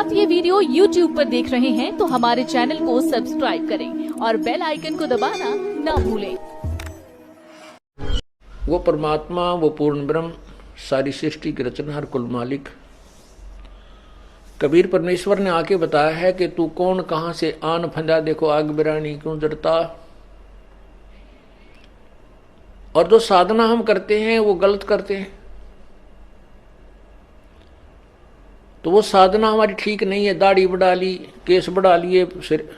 आप ये video YouTube पर देख रहे हैं तो हमारे चैनल को सब्सक्राइब करें और बेल आइकन को दबाना ना भूलें। वो परमात्मा, वो पूर्ण ब्रह्म, सारी सृष्टि के रचनहार, कुल मालिक कबीर परमेश्वर ने आके बताया है कि तू कौन, कहां से आन फंदा, देखो आग बिरानी क्यों जरता। और जो साधना हम करते हैं वो गलत करते हैं, तो वो साधना हमारी ठीक नहीं है। दाढ़ी बढ़ा ली, केस बढ़ा लिए, सिर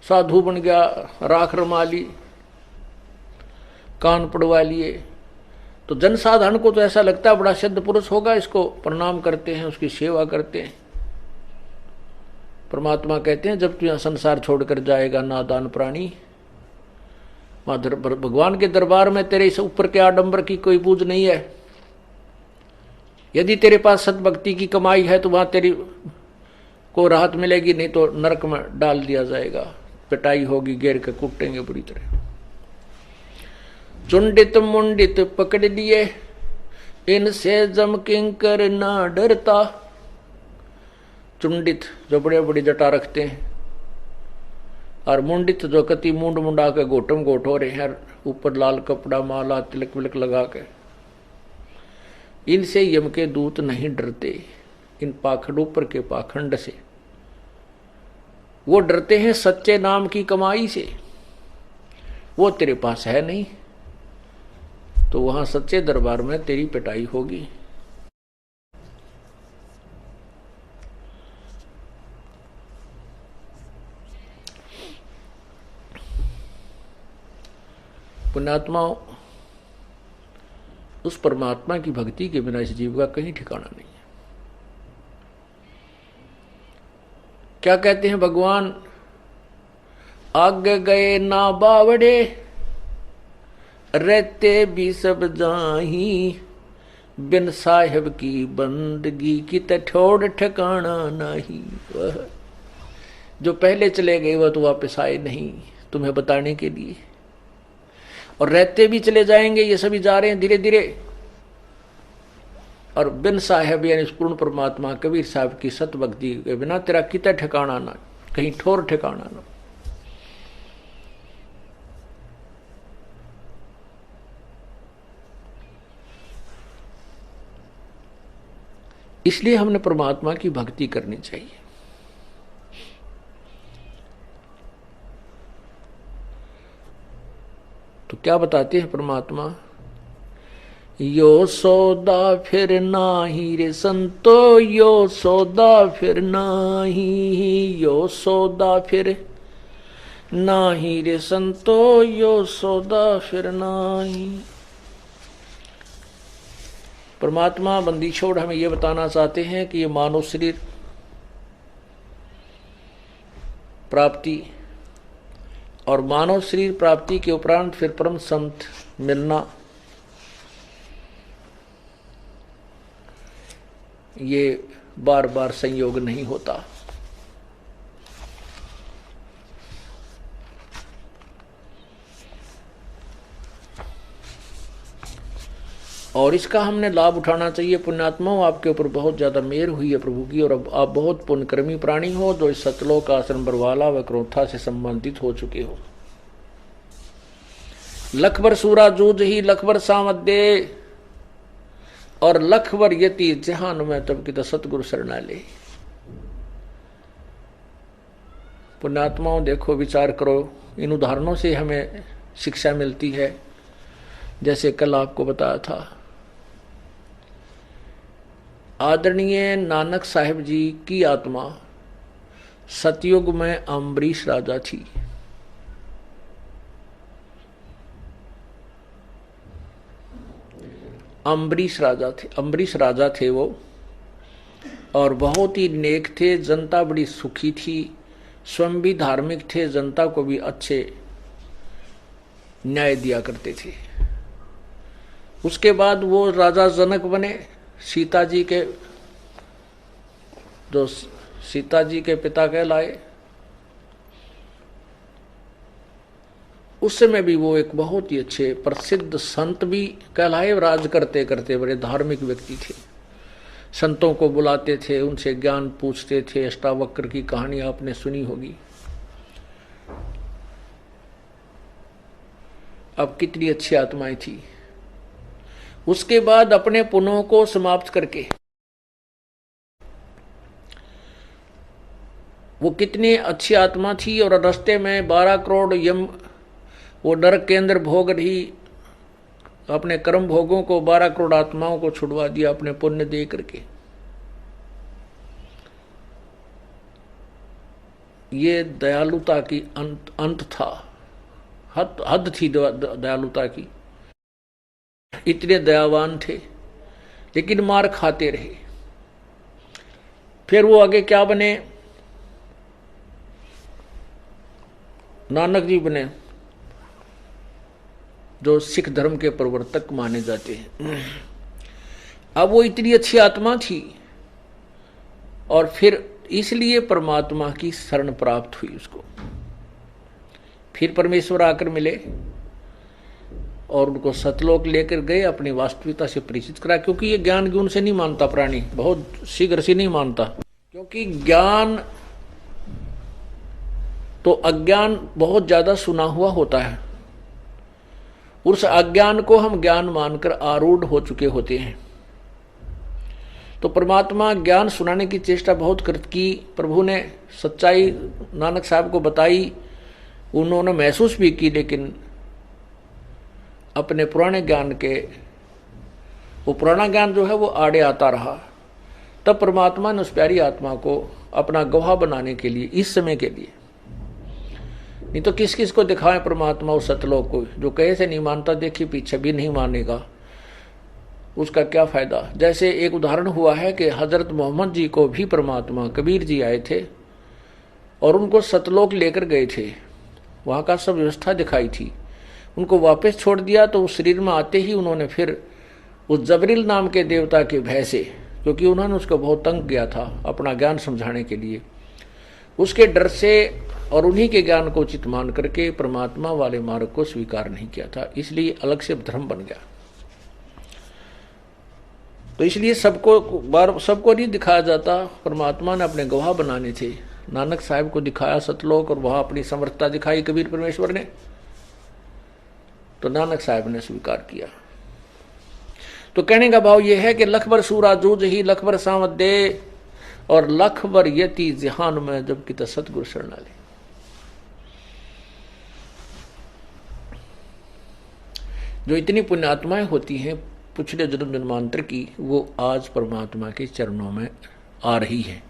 साधु बन गया, राख रमा ली, कान पड़वा लिए, तो जनसाधारण को तो ऐसा लगता है बड़ा सिद्ध पुरुष होगा, इसको प्रणाम करते हैं, उसकी सेवा करते हैं। परमात्मा कहते हैं जब तू यहां संसार छोड़कर जाएगा नादान प्राणी, भगवान के दरबार में तेरे इस ऊपर के आडंबर की कोई पूज नहीं है। यदि तेरे पास सतभक्ति की कमाई है तो वहां तेरी को राहत मिलेगी, नहीं तो नरक में डाल दिया जाएगा, पिटाई होगी, घेर के कुटेंगे बुरी तरह। चुंडित मुंडित पकड़ लिए, इनसे जम किंकर ना डरता। चुंडित जो बड़े बड़ी जटा रखते हैं, और मुंडित जो कति मुंड मुंडा के घोटम घोट हो रहे हैं, ऊपर लाल कपड़ा, माला, तिलक विलक लगा के, इनसे यम के दूत नहीं डरते। इन पाखंडों पर के पाखंड से वो डरते हैं सच्चे नाम की कमाई से। वो तेरे पास है नहीं, तो वहां सच्चे दरबार में तेरी पिटाई होगी। पुण्यात्माओं, उस परमात्मा की भक्ति के बिना इस जीव का कहीं ठिकाना नहीं है। क्या कहते हैं भगवान, आगे गए ना बावड़े, रहते भी सब जाही, बिन साहिब की बंदगी की ठोड़ ठिकाना नहीं। वह जो पहले चले गए वह तो वापस आए नहीं तुम्हें बताने के लिए, और रहते भी चले जाएंगे, ये सभी जा रहे हैं धीरे धीरे। और बिन साहेब यानी पूर्ण परमात्मा कबीर साहब की सत भक्ति के बिना तेरा कितना ठिकाना ना, कहीं ठोर ठिकाना ना। इसलिए हमने परमात्मा की भक्ति करनी चाहिए। तो क्या बताते हैं परमात्मा, यो सौदा फिर नाही रे संतो, यो सौदा फिर नाही, यो सौदा फिर नाही रे संतो, यो सौदा फिर नाही। परमात्मा बंदी छोड़ हमें यह बताना चाहते हैं कि ये मानव शरीर प्राप्ति और मानव शरीर प्राप्ति के उपरांत फिर परम संत मिलना, ये बार बार संयोग नहीं होता। और इसका हमने लाभ उठाना चाहिए। पुण्यात्माओं, आपके ऊपर बहुत ज्यादा मेहर हुई है प्रभु की, और अब आप बहुत पुण्यकर्मी प्राणी हो जो इस सतलोक आश्रम बरवाला व क्रोथा से संबंधित हो चुके हो। लखबर सूरा जूझ ही लखबर सामत दे, और लखबर यति जहान में तब की तो सतगुरु शरणा ले। पुण्यात्माओं, देखो विचार करो, इन उदाहरणों से हमें शिक्षा मिलती है। जैसे कल आपको बताया था, आदरणीय नानक साहिब जी की आत्मा सतयुग में अम्बरीश राजा थी। अम्बरीश राजा थे वो, और बहुत ही नेक थे, जनता बड़ी सुखी थी, स्वयं भी धार्मिक थे, जनता को भी अच्छे न्याय दिया करते थे। उसके बाद वो राजा जनक बने, सीता जी के पिता कहलाए। उस समय भी वो एक बहुत ही अच्छे प्रसिद्ध संत भी कहलाए, राज करते करते बड़े धार्मिक व्यक्ति थे। संतों को बुलाते थे, उनसे ज्ञान पूछते थे। अष्टावक्र की कहानी आपने सुनी होगी। अब कितनी अच्छी आत्माएं थी। उसके बाद अपने पुण्यों को समाप्त करके वो कितनी अच्छी आत्मा थी, और रास्ते में 12 करोड़ यम वो नरक के अंदर भोग रही, अपने कर्म भोगों को 12 करोड़ आत्माओं को छुड़वा दिया अपने पुण्य दे करके। ये दयालुता की अंत था, हद थी दयालुता की। इतने दयावान थे, लेकिन मार खाते रहे। फिर वो आगे क्या बने? नानक जी बने, जो सिख धर्म के प्रवर्तक माने जाते हैं। अब वो इतनी अच्छी आत्मा थी, और फिर इसलिए परमात्मा की शरण प्राप्त हुई उसको। फिर परमेश्वर आकर मिले और उनको सतलोक लेकर गए, अपनी वास्तविकता से परिचित करा। क्योंकि ये ज्ञान गुण से नहीं मानता प्राणी, बहुत शीघ्र से नहीं मानता। क्योंकि ज्ञान तो अज्ञान बहुत ज्यादा सुना हुआ होता है, उस अज्ञान को हम ज्ञान मानकर आरूढ़ हो चुके होते हैं। तो परमात्मा ज्ञान सुनाने की चेष्टा बहुत की। प्रभु ने सच्चाई नानक साहब को बताई, उन्होंने महसूस भी की, लेकिन अपने पुराने ज्ञान के, वो पुराना ज्ञान जो है वो आड़े आता रहा। तब परमात्मा ने उस प्यारी आत्मा को अपना गवाह बनाने के लिए, इस समय के लिए, नहीं तो किस किस को दिखाएं परमात्मा उस सतलोक को? जो कहे से नहीं मानता, देखिए पीछे भी नहीं मानेगा, उसका क्या फायदा। जैसे एक उदाहरण हुआ है कि हजरत मोहम्मद जी को भी परमात्मा कबीर जी आए थे और उनको सतलोक लेकर गए थे, वहाँ का सब व्यवस्था दिखाई थी। उनको वापस छोड़ दिया तो उस शरीर में आते ही उन्होंने फिर उस जबरील नाम के देवता के भय से, क्योंकि उन्होंने उसको बहुत तंग किया था अपना ज्ञान समझाने के लिए, उसके डर से और उन्हीं के ज्ञान को उचित मान करके परमात्मा वाले मार्ग को स्वीकार नहीं किया था, इसलिए अलग से धर्म बन गया। तो इसलिए सबको नहीं दिखाया जाता। परमात्मा ने अपने गवाह बनाने थे। नानक साहब को दिखाया सतलोक, और वहां अपनी समर्थता दिखाई कबीर परमेश्वर ने, तो नानक साहब ने स्वीकार किया। तो कहने का भाव यह है कि लख भर सूरा जूझ ही लख भर सावत दे, और लख भर यति जहान में जब कि सतगुरु शरणाले। जो इतनी पुण्यात्माएं होती हैं पिछले जन्म जन्मांतर की, वो आज परमात्मा के चरणों में आ रही है।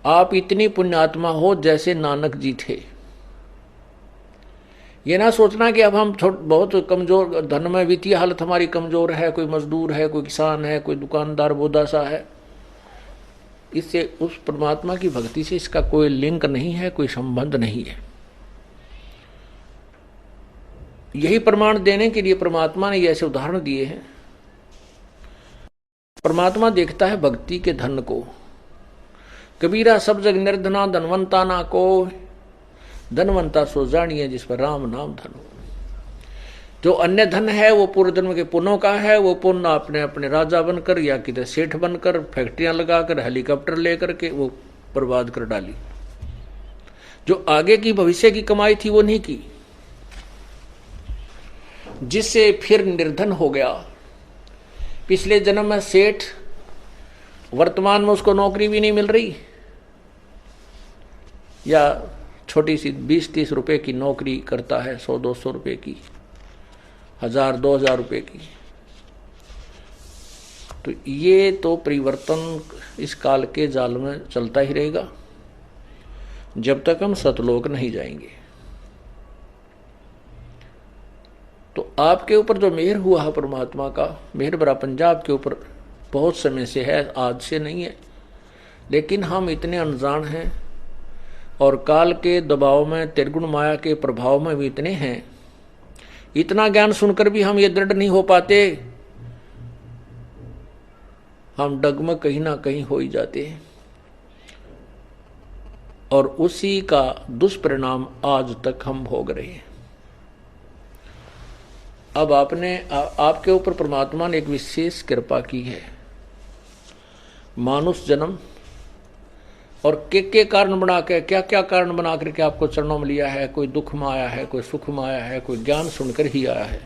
आप इतनी पुण्यात्मा हो जैसे नानक जी थे। ये ना सोचना कि अब हम बहुत कमजोर, धन में वित्तीय हालत हमारी कमजोर है, कोई मजदूर है, कोई किसान है, कोई दुकानदार बोदासा है। इससे उस परमात्मा की भक्ति से इसका कोई लिंक नहीं है, कोई संबंध नहीं है। यही प्रमाण देने के लिए परमात्मा ने ऐसे उदाहरण दिए हैं। परमात्मा देखता है भक्ति के धन को। कबीरा सब जग निर्धना धनवंता ना को, धनवंता सो जानिए जिस पर राम नाम धन हो। जो अन्य धन है वो पूर्व जन्म के पुण्यों का है। वो पुण्य अपने अपने राजा बनकर या किधर सेठ बनकर, फैक्ट्रियां लगाकर, हेलीकॉप्टर लेकर के वो बर्बाद कर डाली। जो आगे की भविष्य की कमाई थी वो नहीं की, जिससे फिर निर्धन हो गया। पिछले जन्म में सेठ, वर्तमान में उसको नौकरी भी नहीं मिल रही, या छोटी सी 20-30 रुपए की नौकरी करता है, 100-200 रुपए की, 1000-2000 रुपए की। तो ये तो परिवर्तन इस काल के जाल में चलता ही रहेगा जब तक हम सतलोक नहीं जाएंगे। तो आपके ऊपर जो मेहर हुआ है परमात्मा का, मेहर भरा पंजाब के ऊपर बहुत समय से है, आज से नहीं है। लेकिन हम इतने अनजान हैं और काल के दबाव में, त्रिगुण माया के प्रभाव में भी इतने हैं, इतना ज्ञान सुनकर भी हम ये दृढ़ नहीं हो पाते। हम डगमग कहीं ना कहीं हो ही जाते हैं, और उसी का दुष्परिणाम आज तक हम भोग रहे हैं। अब आपके ऊपर परमात्मा ने एक विशेष कृपा की है मानुष जन्म और के कारण बना के, क्या क्या कारण बना करके आपको चरणों में लिया है। कोई दुख में आया है, कोई सुख में आया है, कोई ज्ञान सुनकर ही आया है।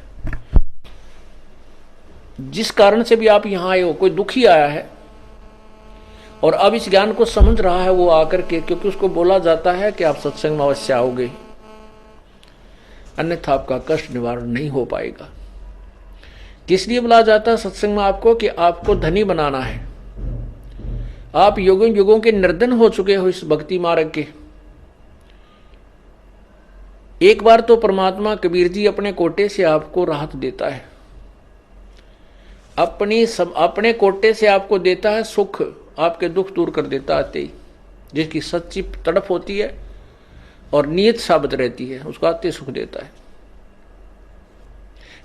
जिस कारण से भी आप यहां आए हो, कोई दुखी आया है और अब इस ज्ञान को समझ रहा है वो आकर के, क्योंकि उसको बोला जाता है कि आप सत्संग में अवश्य आओगे, अन्यथा आपका कष्ट निवारण नहीं हो पाएगा। किस लिए बुलाया जाता है सत्संग में आपको? कि आपको धनी बनाना है। आप युगों युगों के निर्धन हो चुके हो इस भक्ति मार्ग के। एक बार तो परमात्मा कबीर जी अपने कोटे से आपको राहत देता है, अपने कोटे से आपको देता है सुख, आपके दुख दूर कर देता आते ही। जिसकी सच्ची तड़प होती है और नियत साबित रहती है, उसको आते सुख देता है।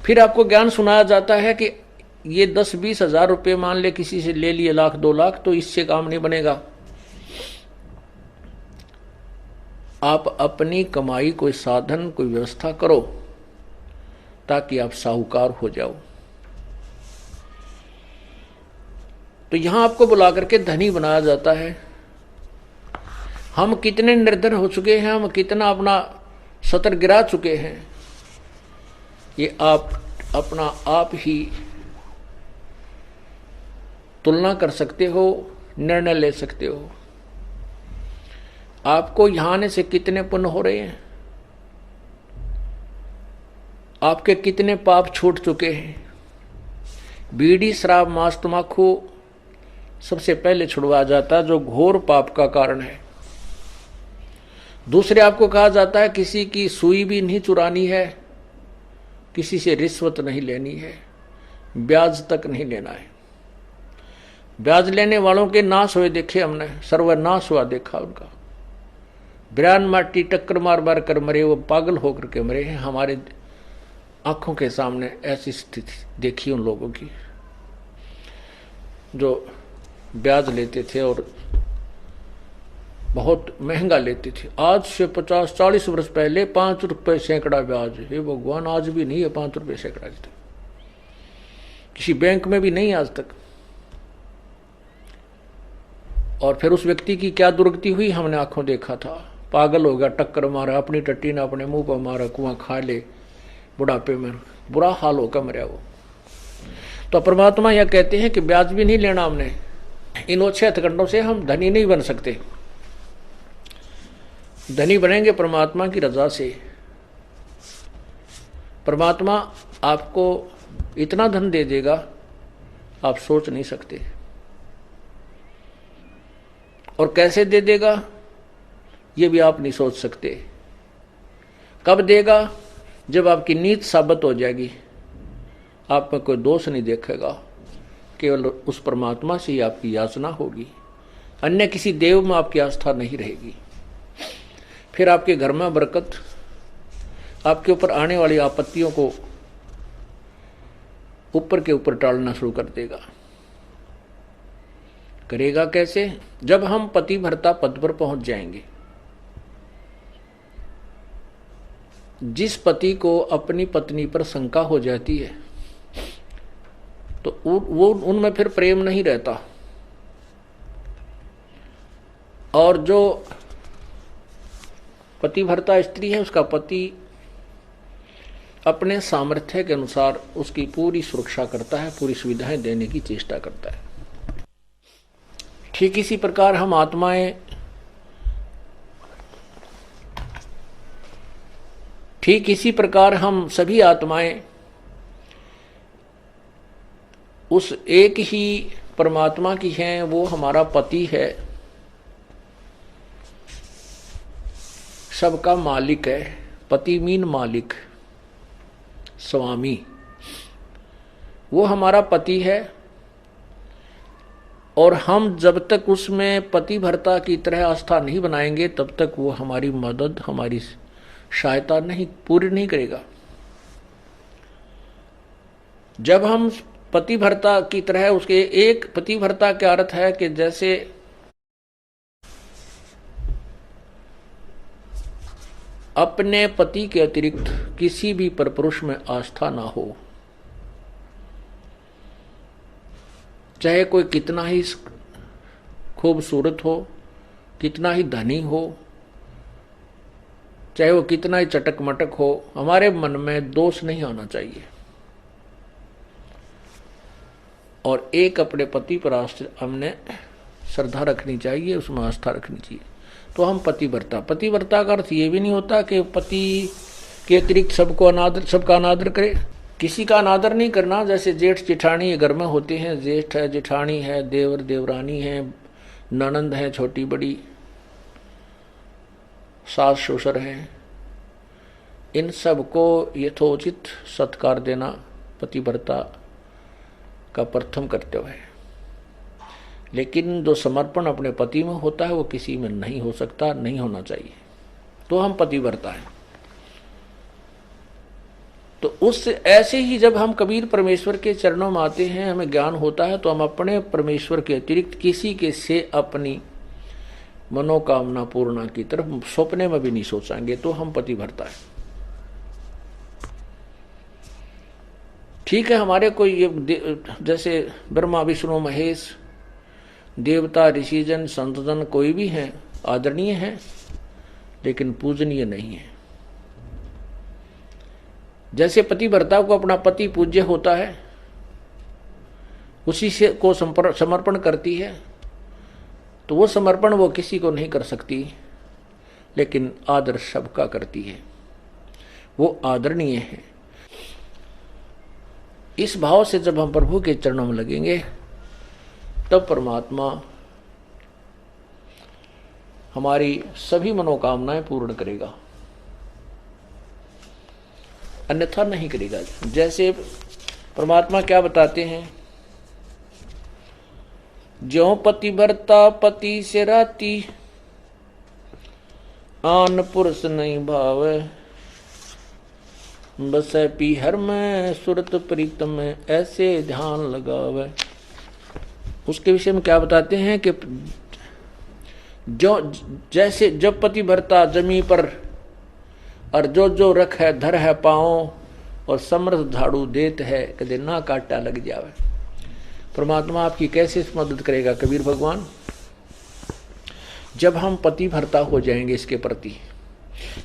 फिर आपको ज्ञान सुनाया जाता है कि ये 10-20 हजार रुपये मान ले किसी से ले लिए, 1,00,000 2,00,000, तो इससे काम नहीं बनेगा। आप अपनी कमाई कोई साधन, कोई व्यवस्था करो ताकि आप साहूकार हो जाओ। तो यहां आपको बुला करके धनी बनाया जाता है। हम कितने निर्धन हो चुके हैं, हम कितना अपना सतर गिरा चुके हैं, ये आप अपना आप ही तुलना कर सकते हो, निर्णय ले सकते हो। आपको यहां आने से कितने पुण्य हो रहे हैं, आपके कितने पाप छूट चुके हैं। बीड़ी, शराब, मांस, तम्बाकू सबसे पहले छुड़वाया जाता है, जो घोर पाप का कारण है। दूसरे आपको कहा जाता है किसी की सुई भी नहीं चुरानी है, किसी से रिश्वत नहीं लेनी है, ब्याज तक नहीं लेना है। ब्याज लेने वालों के नाश हुए देखे हमने, सर्वनाश हुआ देखा उनका। बिरान माटी टक्कर मार मार कर मरे, वो पागल होकर के मरे हैं। हमारे आंखों के सामने ऐसी स्थिति देखी उन लोगों की जो ब्याज लेते थे और बहुत महंगा लेते थे। आज से 50-40 वर्ष पहले 5 रुपए सैकड़ा ब्याज। हे भगवान, आज भी नहीं है 5 रुपए सैकड़ा, किसी बैंक में भी नहीं आज तक। और फिर उस व्यक्ति की क्या दुर्गति हुई हमने आंखों देखा था। पागल हो गया, टक्कर मारा, अपनी टट्टी ने अपने मुंह पर मारा, कुआं खा ले, बुढ़ापे में बुरा हाल होकर मरा वो। तो परमात्मा यह कहते हैं कि ब्याज भी नहीं लेना हमने। इन ओछे हथकंडों से हम धनी नहीं बन सकते। धनी बनेंगे परमात्मा की रजा से। परमात्मा आपको इतना धन दे देगा आप सोच नहीं सकते। और कैसे दे देगा ये भी आप नहीं सोच सकते। कब देगा? जब आपकी नीत साबित हो जाएगी, आप में कोई दोष नहीं देखेगा, केवल उस परमात्मा से ही आपकी याचना होगी, अन्य किसी देव में आपकी आस्था नहीं रहेगी। फिर आपके घर में बरकत, आपके ऊपर आने वाली आपत्तियों को ऊपर के ऊपर टालना शुरू कर देगा। करेगा कैसे? जब हम पति भर्ता पद पर पहुंच जाएंगे। जिस पति को अपनी पत्नी पर शंका हो जाती है तो वो उनमें फिर प्रेम नहीं रहता। और जो पतिभर्ता स्त्री है, उसका पति अपने सामर्थ्य के अनुसार उसकी पूरी सुरक्षा करता है, पूरी सुविधाएं देने की चेष्टा करता है। ठीक इसी प्रकार हम आत्माएं, ठीक इसी प्रकार हम सभी आत्माएं उस एक ही परमात्मा की हैं। वो हमारा पति है, सबका मालिक है। पति मीन मालिक, स्वामी। वो हमारा पति है और हम जब तक उसमें पति भर्ता की तरह आस्था नहीं बनाएंगे तब तक वो हमारी मदद, हमारी सहायता नहीं पूरी नहीं करेगा। जब हम पति भर्ता की तरह उसके, एक पति भर्ता का अर्थ है कि जैसे अपने पति के अतिरिक्त किसी भी परपुरुष में आस्था ना हो, चाहे कोई कितना ही खूबसूरत हो, कितना ही धनी हो, चाहे वो कितना ही चटक मटक हो, हमारे मन में दोष नहीं होना चाहिए। और एक अपने पति पर हमने श्रद्धा रखनी चाहिए, उसमें आस्था रखनी चाहिए, तो हम पतिव्रता। पतिव्रता का अर्थ ये भी नहीं होता कि पति के अतिरिक्त सबका अनादर करे। किसी का अनादर नहीं करना। जैसे जेठ जेठानी घर में होते हैं, जेठ है, जेठानी है, देवर देवरानी है, ननंद है छोटी बड़ी, सास ससुर हैं, इन सबको यथोचित सत्कार देना पतिव्रता का प्रथम कर्तव्य है। लेकिन जो समर्पण अपने पति में होता है वो किसी में नहीं हो सकता, नहीं होना चाहिए, तो हम पतिव्रता हैं। तो उस ऐसे ही जब हम कबीर परमेश्वर के चरणों में आते हैं, हमें ज्ञान होता है, तो हम अपने परमेश्वर के अतिरिक्त किसी के से अपनी मनोकामना पूर्णा की तरफ सपने में भी नहीं सोचेंगे, तो हम पतिव्रता है। ठीक है, हमारे कोई जैसे ब्रह्मा विष्णु महेश देवता ऋषिजन संतजन कोई भी हैं, आदरणीय हैं, लेकिन पूजनीय नहीं है। जैसे पतिव्रता को अपना पति पूज्य होता है, उसी से को समर्पण करती है, तो वो समर्पण वो किसी को नहीं कर सकती, लेकिन आदर सबका करती है, वो आदरणीय है। इस भाव से जब हम प्रभु के चरणों में लगेंगे, तब परमात्मा हमारी सभी मनोकामनाएं पूर्ण करेगा, अन्यथा नहीं करेगा। जैसे परमात्मा क्या बताते हैं, ज्यों पतिव्रता पति से राती, आन पुरुष नहीं भावे, बस पीहर में सुरत प्रीतम में ऐसे ध्यान लगावे। उसके विषय में क्या बताते हैं कि जो जैसे जब पतिव्रता जमी पर और जो जो रख है धर है पाओ, और समर्थ झाड़ू देत है कदे ना काटा लग जावे। परमात्मा आपकी कैसे मदद करेगा कबीर भगवान? जब हम पतिव्रता हो जाएंगे इसके प्रति,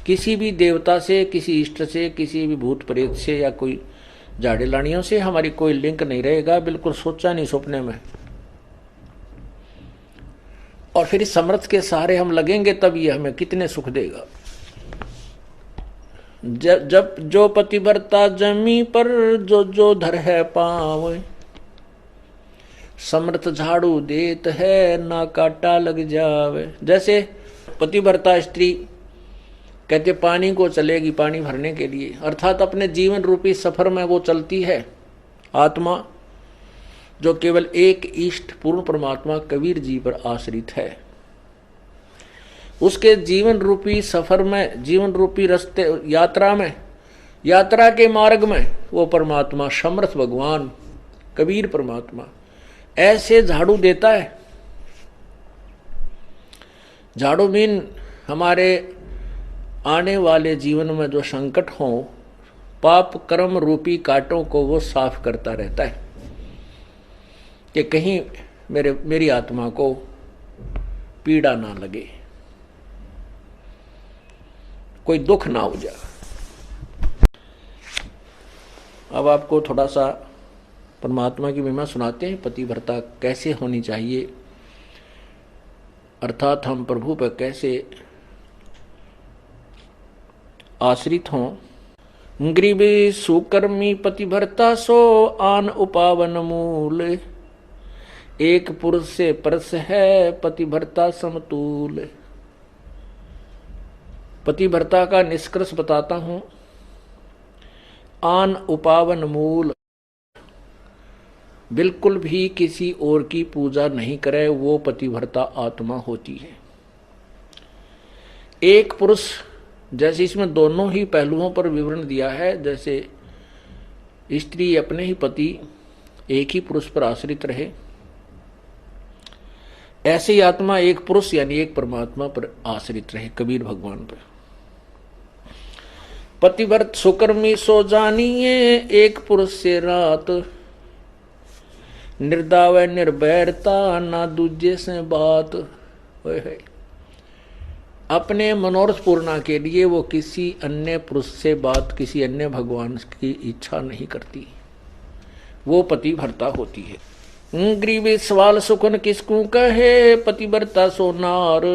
किसी भी देवता से, किसी इष्ट से, किसी भी भूत प्रेत से या कोई झाड़े लानियों से हमारी कोई लिंक नहीं रहेगा, बिल्कुल सोचा नहीं सपने में। और फिर इस समर्थ के सहारे हम लगेंगे, तब ये हमें कितने सुख देगा। जब जो पतिव्रता जमी पर जो जो धर है पाँव, समर्थ झाड़ू देत है ना काटा लग जावे। जैसे पतिव्रता स्त्री कहते पानी को चलेगी पानी भरने के लिए, अर्थात अपने जीवन रूपी सफर में वो चलती है आत्मा, जो केवल एक इष्ट पूर्ण परमात्मा कबीर जी पर आश्रित है। उसके जीवन रूपी सफर में, जीवन रूपी रास्ते यात्रा में, यात्रा के मार्ग में वो परमात्मा समर्थ भगवान कबीर परमात्मा ऐसे झाड़ू देता है। झाड़ू मीन हमारे आने वाले जीवन में जो संकट हो, पाप कर्म रूपी कांटों को वो साफ करता रहता है कि कहीं मेरी आत्मा को पीड़ा ना लगे, कोई दुख ना हो जाए। अब आपको थोड़ा सा परमात्मा की महिमा सुनाते हैं, पतिव्रता कैसे होनी चाहिए, अर्थात हम प्रभु पर कैसे आश्रित हों। गरीबी सुकर्मी पतिव्रता सो आन उपावन मूल, एक पुरुष से परस है पतिव्रता समतूल। पतिव्रता का निष्कर्ष बताता हूं। आन उपावन मूल, बिल्कुल भी किसी और की पूजा नहीं करे, वो पतिव्रता आत्मा होती है। एक पुरुष, जैसे इसमें दोनों ही पहलुओं पर विवरण दिया है, जैसे स्त्री अपने ही पति एक ही पुरुष पर आश्रित रहे, ऐसे ही आत्मा एक पुरुष यानी एक परमात्मा पर आश्रित रहे, कबीर भगवान पर। पतिव्रत सुकर्मी सो जानिए, एक पुरुष से रात, निर्दाव निर्भरता ना दूजे से बात। है अपने मनोरथ पूर्णा के लिए वो किसी अन्य पुरुष से बात, किसी अन्य भगवान की इच्छा नहीं करती, वो पतिव्रता होती है। ग्रीवे सवाल सुखन किसको कहे, पतिव्रता सोनार,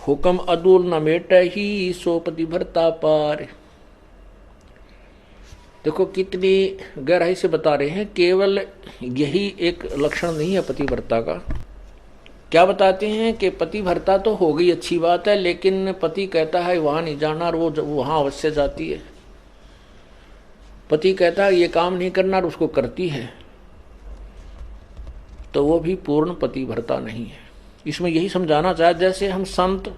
हुक्म अदूल न मेट ही सो पतिव्रता पार। देखो कितनी गहराई से बता रहे हैं, केवल यही एक लक्षण नहीं है पतिव्रता का। क्या बताते हैं कि पतिव्रता तो हो गई, अच्छी बात है, लेकिन पति कहता है वहां नहीं जाना और वो वहां अवश्य जाती है। पति कहता है ये काम नहीं करना और उसको करती है, तो वो भी पूर्ण पतिव्रता नहीं है। इसमें यही समझाना चाहे, जैसे हम संत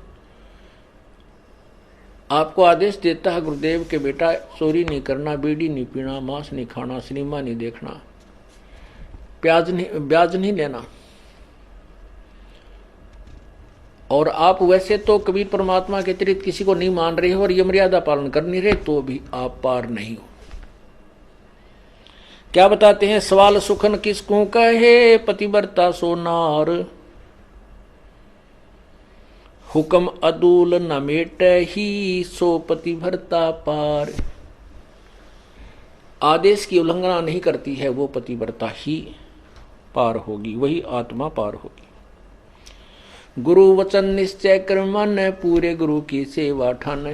आपको आदेश देता है गुरुदेव के बेटा चोरी नहीं करना, बीड़ी नहीं पीना, मांस नहीं खाना, सिनेमा नहीं देखना, ब्याज नहीं लेना, और आप वैसे तो कबीर परमात्मा के अतिरिक्त किसी को नहीं मान रहे हो और ये मर्यादा पालन कर नहीं रहे, तो भी आप पार नहीं हो। क्या बताते हैं, सवाल सुखन किसको कहे, पतिव्रता सोनार, हुक्म अदूल न मेट ही सो पतिव्रता पार। आदेश की उल्लंघना नहीं करती है वो पतिव्रता ही पार होगी, वही आत्मा पार होगी। गुरु वचन निश्चय कर मन, पूरे गुरु की सेवा ठान।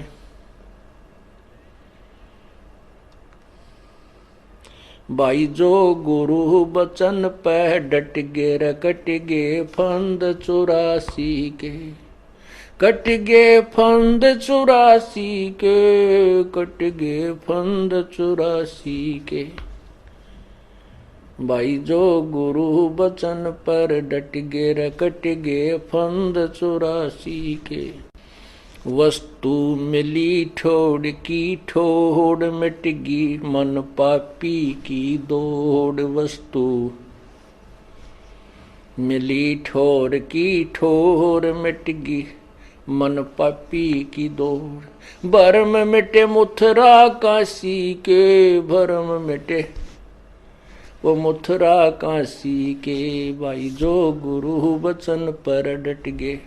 भाई जो गुरु वचन पे डट गे कट गे फंद 84 के, कट गे फंद 84 के, कट गे फंद 84 के। भाई जो गुरु बचन पर डट गे कट गे फंद 84 के। वस्तु मिली ठोड़ की ठोड़ मिट गी, मन पापी की दौड़। वस्तु मिली ठोर की ठोर मिट गी, मन पापी की दौड़। भरम मिटे मुथरा काशी के, भरम मिटे वो मुथरा काशी के। भाई जो गुरु वचन पर डट गे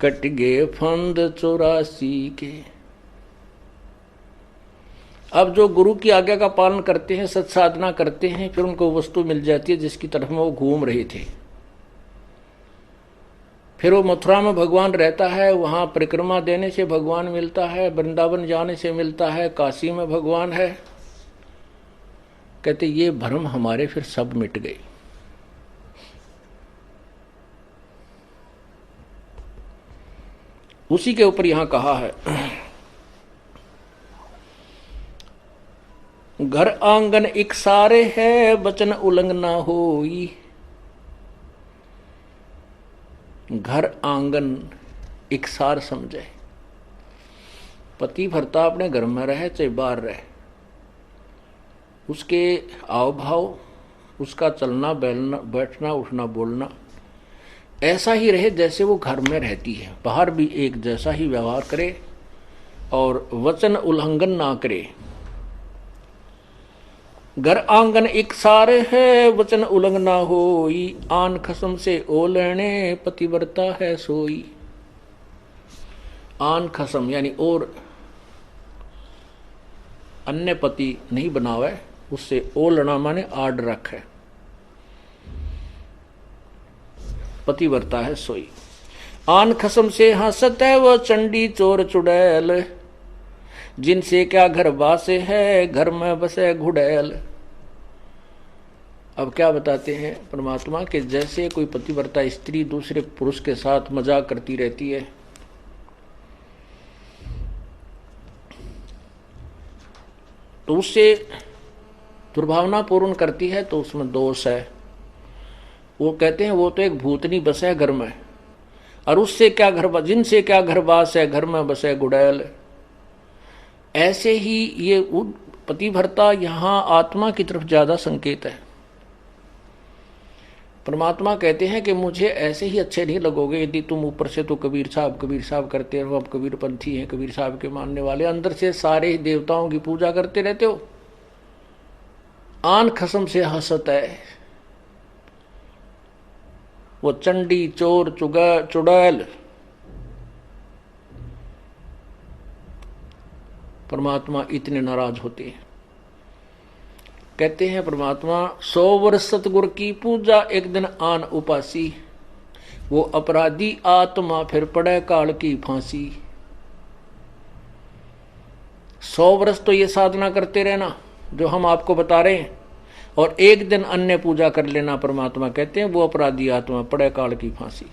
कट गे फंद 84 के। अब जो गुरु की आज्ञा का पालन करते हैं, सत्साधना करते हैं, फिर उनको वस्तु मिल जाती है जिसकी तरफ में वो घूम रहे थे। फिर वो मथुरा में भगवान रहता है, वहां परिक्रमा देने से भगवान मिलता है, वृंदावन जाने से मिलता है, काशी में भगवान है। कहते ये भ्रम हमारे फिर सब मिट गए। उसी के ऊपर यहां कहा है, घर आंगन एक सारे है, वचन उल्लंघना होई। घर आंगन एक सार समझे, पतिव्रता अपने घर में रहे चाहे बाहर रहे, उसके आव भाव, उसका चलना बैठना उठना बोलना ऐसा ही रहे जैसे वो घर में रहती है। बाहर भी एक जैसा ही व्यवहार करे और वचन उल्लंघन ना करे। घर आंगन एक सारे है, वचन उल्लंघना होई। आन खसम से ओ लेने, पतिव्रता है सोई। आन खसम यानी और अन्य पति नहीं बनावे, उससे ओलना माने आड रखे, पतिव्रता है सोई। आन खसम से हंसत है वो चंडी चोर चुड़ैल, जिनसे क्या घर बासे है, घर में बसे घुड़ैल। अब क्या बताते हैं परमात्मा के, जैसे कोई पतिव्रता स्त्री दूसरे पुरुष के साथ मजाक करती रहती है, तो उससे दुर्भावना पूर्ण करती है, तो उसमें दोष है। वो कहते हैं वो तो एक भूतनी बस है घर में, और उससे क्या घर, जिनसे क्या घरवास है, घर में बसे गुड़ैल। ऐसे ही ये पतिव्रता यहाँ आत्मा की तरफ ज्यादा संकेत है। परमात्मा कहते हैं कि मुझे ऐसे ही अच्छे नहीं लगोगे यदि तुम ऊपर से तो कबीर साहब करते रहो, अब कबीर पंथी हैं, कबीर साहब के मानने वाले, अंदर से सारे देवताओं की पूजा करते रहते हो, आन खसम से हंसत है। वो चंडी चोर चुड़ैल परमात्मा इतने नाराज होते हैं। कहते हैं परमात्मा 100 वर्ष सतगुरु की पूजा, एक दिन आन उपासी, वो अपराधी आत्मा फिर पड़े काल की फांसी। 100 वर्ष तो ये साधना करते रहना जो हम आपको बता रहे हैं, और एक दिन अन्य पूजा कर लेना, परमात्मा कहते हैं वो अपराधी आत्मा पड़े काल की फांसी।